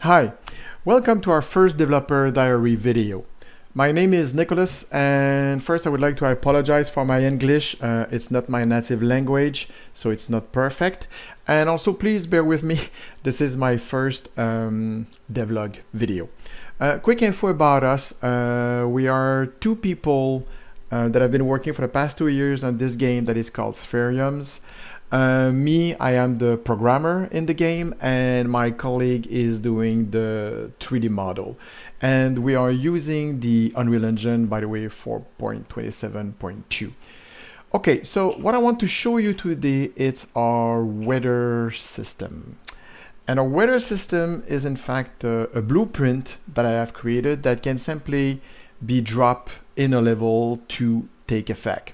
Hi, welcome to our first developer diary video. My name is Nicholas, and first I would like to apologize for my English. It's not my native language, so it's not perfect. And also please bear with me, this is my first devlog video. Quick info about us, we are two people that have been working for the past 2 years on this game that is called Spheriums. Me, I am the programmer in the game, and my colleague is doing the 3D model. And we are using the Unreal Engine, by the way, 4.27.2. Okay, so what I want to show you today, it's our weather system. And our weather system is in fact a blueprint that I have created that can simply be dropped in a level to take effect.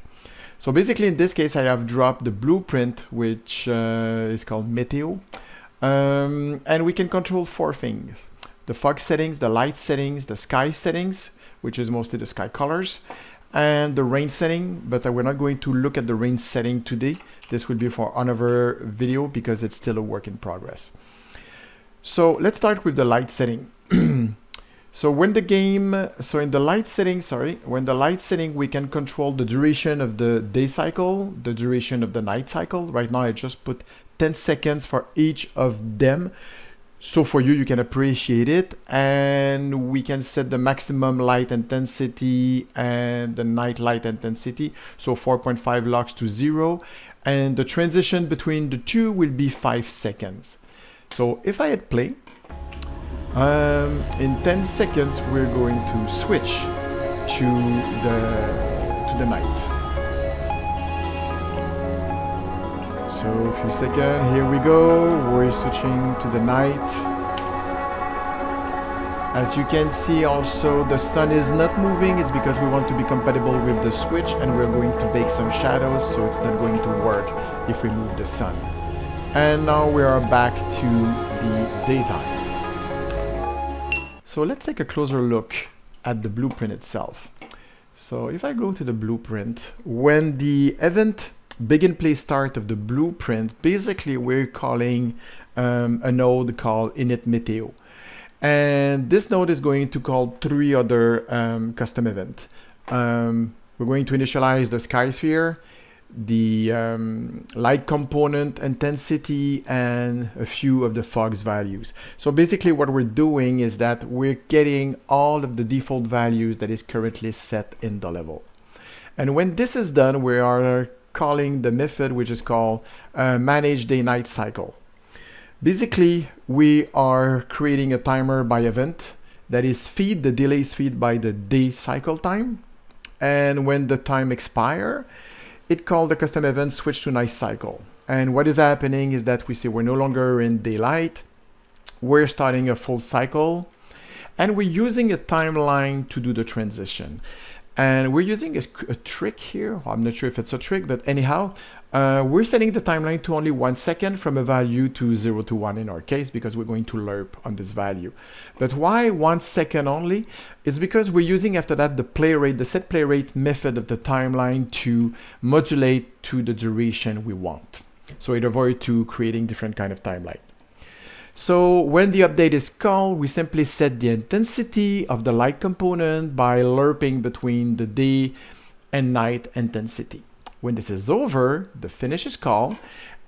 So basically in this case I have dropped the blueprint, which is called Meteo, and we can control 4 things: the fog settings, the light settings, the sky settings, which is mostly the sky colors, and the rain setting, but we're not going to look at the rain setting today. This will be for another video because it's still a work in progress. So let's start with the light setting. So when the game, in the light setting, when the light setting, we can control the duration of the day cycle, the duration of the night cycle. Right now I just put 10 seconds for each of them. So for you, you can appreciate it. And we can set the maximum light intensity and the night light intensity. So 4.5 lux to 0. And the transition between the two will be 5 seconds. So if I hit play, in 10 seconds we're going to switch to the night. So a few seconds, here we go, we're switching to the night. As you can see also, the sun is not moving. It's because we want to be compatible with the switch, and we're going to bake some shadows, so it's not going to work if we move the sun. And now we are back to the daytime. So let's take a closer look at the blueprint itself. So if I go to the blueprint, when the event begin play start of the blueprint, basically we're calling a node called init meteo. And this node is going to call 3 other custom events. We're going to initialize the skySphere, the light component intensity, and a few of the fog's values. So basically what we're doing is that we're getting all of the default values that is currently set in the level. And when this is done, we are calling the method which is called manage day night cycle. Basically we are creating a timer by event that is the delay is feed by the day cycle time, and when the time expire, it called the custom event switch to night cycle. And what is happening is that we see we're no longer in daylight, we're starting a full cycle, and we're using a timeline to do the transition. And we're using a trick here. I'm not sure if it's a trick, but anyhow, we're setting the timeline to only 1 second from a value to 0 to 1 in our case, because we're going to lerp on this value. But why 1 second only? It's because we're using after that the play rate, the set play rate method of the timeline to modulate to the duration we want. So it avoids to creating different kind of timeline. So when the update is called, we simply set the intensity of the light component by lerping between the day and night intensity. When this is over, the finish is called,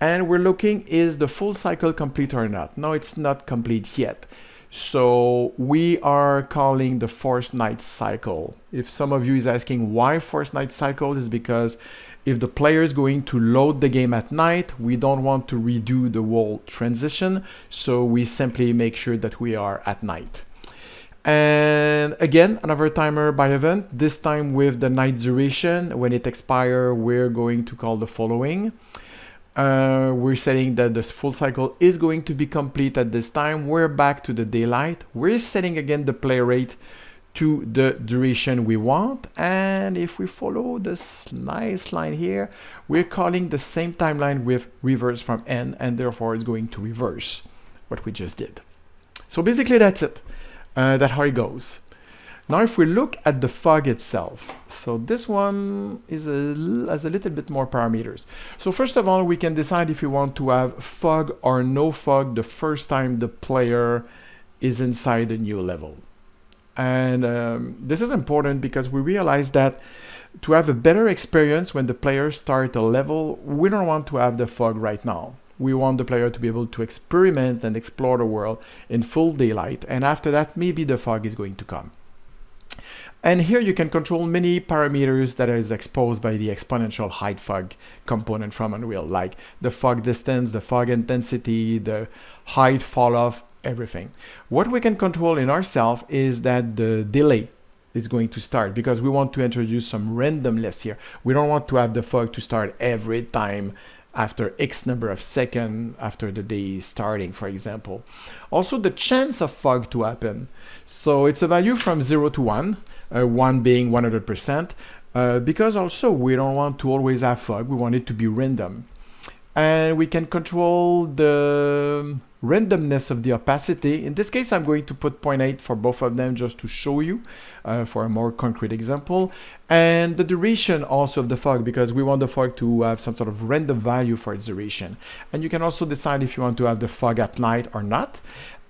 and we're looking, is the full cycle complete or not? No, it's not complete yet. So we are calling the forced night cycle. If some of you is asking why forced night cycle, is because if the player is going to load the game at night, we don't want to redo the whole transition, so we simply make sure that we are at night. And again, another timer by event, this time with the night duration. When it expires, we're going to call the following. We're setting that the full cycle is going to be complete at this time. We're back to the daylight. We're setting again the play rate to the duration we want, and if we follow this nice line here, we're calling the same timeline with reverse from n, and therefore it's going to reverse what we just did. So basically that's it. That's how it goes. Now if we look at the fog itself, so this one is has a little bit more parameters. So first of all, we can decide if we want to have fog or no fog the first time the player is inside a new level. And this is important because we realize that to have a better experience when the players start a level, we don't want to have the fog right now. We want the player to be able to experiment and explore the world in full daylight, and after that maybe the fog is going to come. And here you can control many parameters that is exposed by the exponential height fog component from Unreal, like the fog distance, the fog intensity, the height fall off, everything. What we can control in ourselves is that the delay is going to start, because we want to introduce some randomness here. We don't want to have the fog to start every time after X number of seconds after the day is starting, for example. Also the chance of fog to happen. So it's a value from 0 to 1, 1 being 100%, because also we don't want to always have fog, we want it to be random. And we can control the randomness of the opacity. In this case, I'm going to put 0.8 for both of them just to show you for a more concrete example. And the duration also of the fog, because we want the fog to have some sort of random value for its duration. And you can also decide if you want to have the fog at night or not,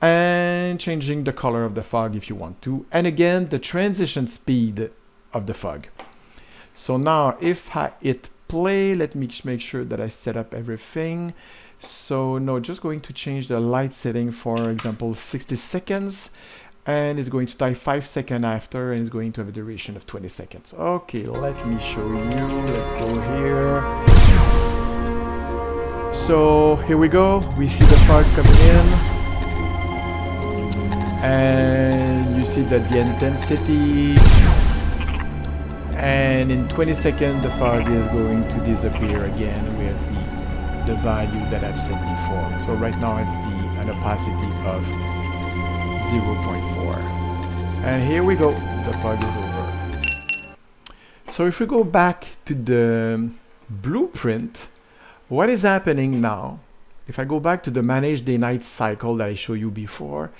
and changing the color of the fog if you want to. And again, the transition speed of the fog. So now if I hit play, let me make sure that I set up everything. So no, just going to change the light setting, for example 60 seconds, and it's going to die 5 seconds after, and it's going to have a duration of 20 seconds. Okay, let me show you. Let's go here. So here we go, we see the fog coming in, and you see that the intensity, and in 20 seconds the fog is going to disappear again with the value that I've said before. So right now it's an opacity of 0.4. And here we go, the fog is over. So if we go back to the blueprint, what is happening now? If I go back to the manage day-night cycle that I showed you before,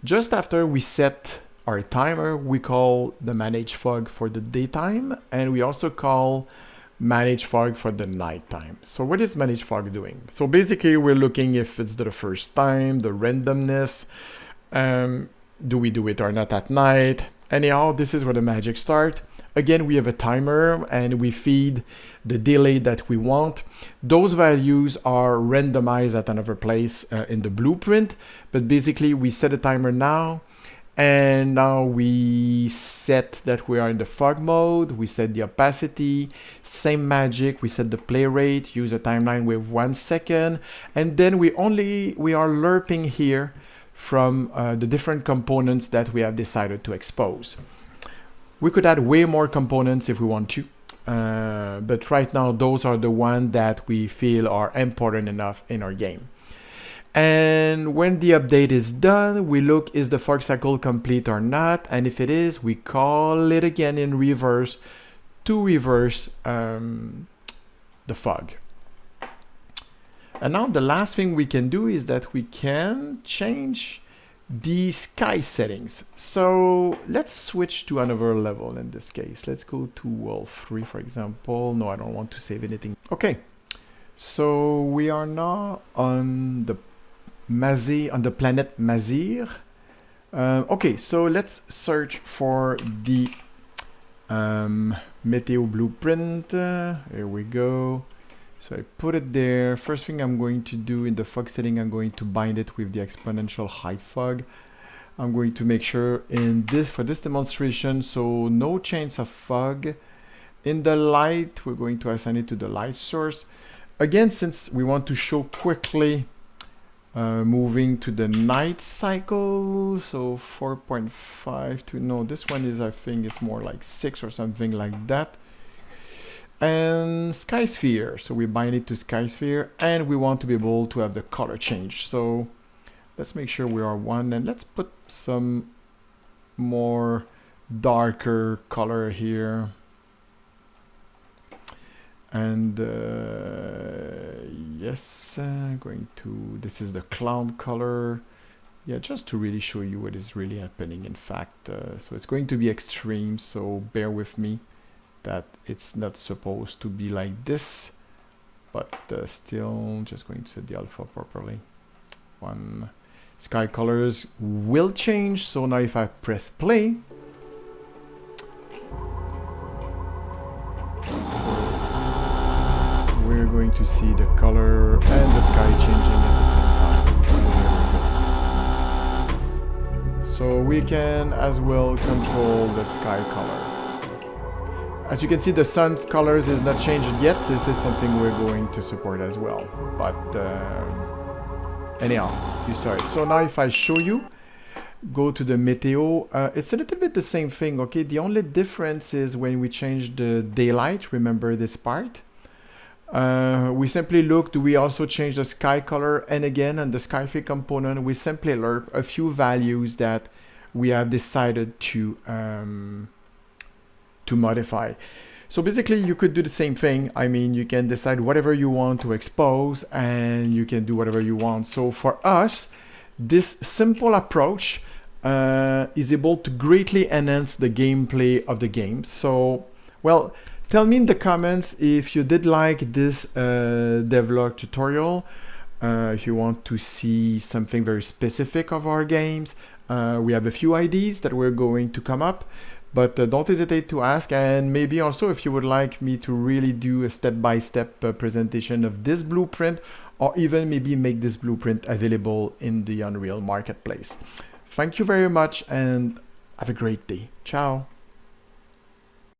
just after we set our timer, we call the manage fog for the daytime, and we also call manage fog for the nighttime. So what is manage fog doing? So basically we're looking if it's the first time, the randomness, do we do it or not at night. Anyhow, this is where the magic starts. Again, we have a timer and we feed the delay that we want. Those values are randomized at another place in the blueprint, but basically we set a timer now. And now we set that we are in the fog mode, we set the opacity, same magic, we set the play rate, use a timeline with 1 second, and then we are lerping here from the different components that we have decided to expose. We could add way more components if we want to, but right now those are the ones that we feel are important enough in our game. And when the update is done, we look, is the fog cycle complete or not? And if it is, we call it again in reverse to reverse the fog. And now the last thing we can do is that we can change the sky settings. So let's switch to another level in this case. Let's go to world 3, for example. No, I don't want to save anything. Okay, so we are now on the planet Mazir. Okay, so let's search for the Meteo blueprint. Here we go. So I put it there. First thing I'm going to do in the fog setting, I'm going to bind it with the exponential height fog. I'm going to make sure for this demonstration, so no chance of fog. In the light, we're going to assign it to the light source. Again, since we want to show quickly moving to the night cycle, so 4.5 to, no, this one is, I think it's more like 6 or something like that. And skySphere, so we bind it to skySphere, and we want to be able to have the color change. So let's make sure we are 1, and let's put some more darker color here. And yes, this is the cloud color. Yeah, just to really show you what is really happening. In fact, so it's going to be extreme, so bear with me that it's not supposed to be like this, but still just going to set the alpha properly. 1, Sky colors will change. So now if I press play, we're going to see the color and the sky changing at the same time. So we can as well control the sky color. As you can see, the sun's colors is not changed yet. This is something we're going to support as well. But anyhow, you saw it. So now if I show you, go to the Meteo, it's a little bit the same thing, okay? The only difference is when we change the daylight, remember this part? We simply look, do we also change the sky color? And again, on the skySphere component, we simply alert a few values that we have decided to modify. So basically, you could do the same thing. I mean, you can decide whatever you want to expose, and you can do whatever you want. So for us, this simple approach is able to greatly enhance the gameplay of the game. So, well, tell me in the comments if you did like this devlog tutorial, if you want to see something very specific of our games. We have a few ideas that we're going to come up, but don't hesitate to ask. And maybe also if you would like me to really do a step-by-step presentation of this blueprint, or even maybe make this blueprint available in the Unreal Marketplace. Thank you very much and have a great day. Ciao.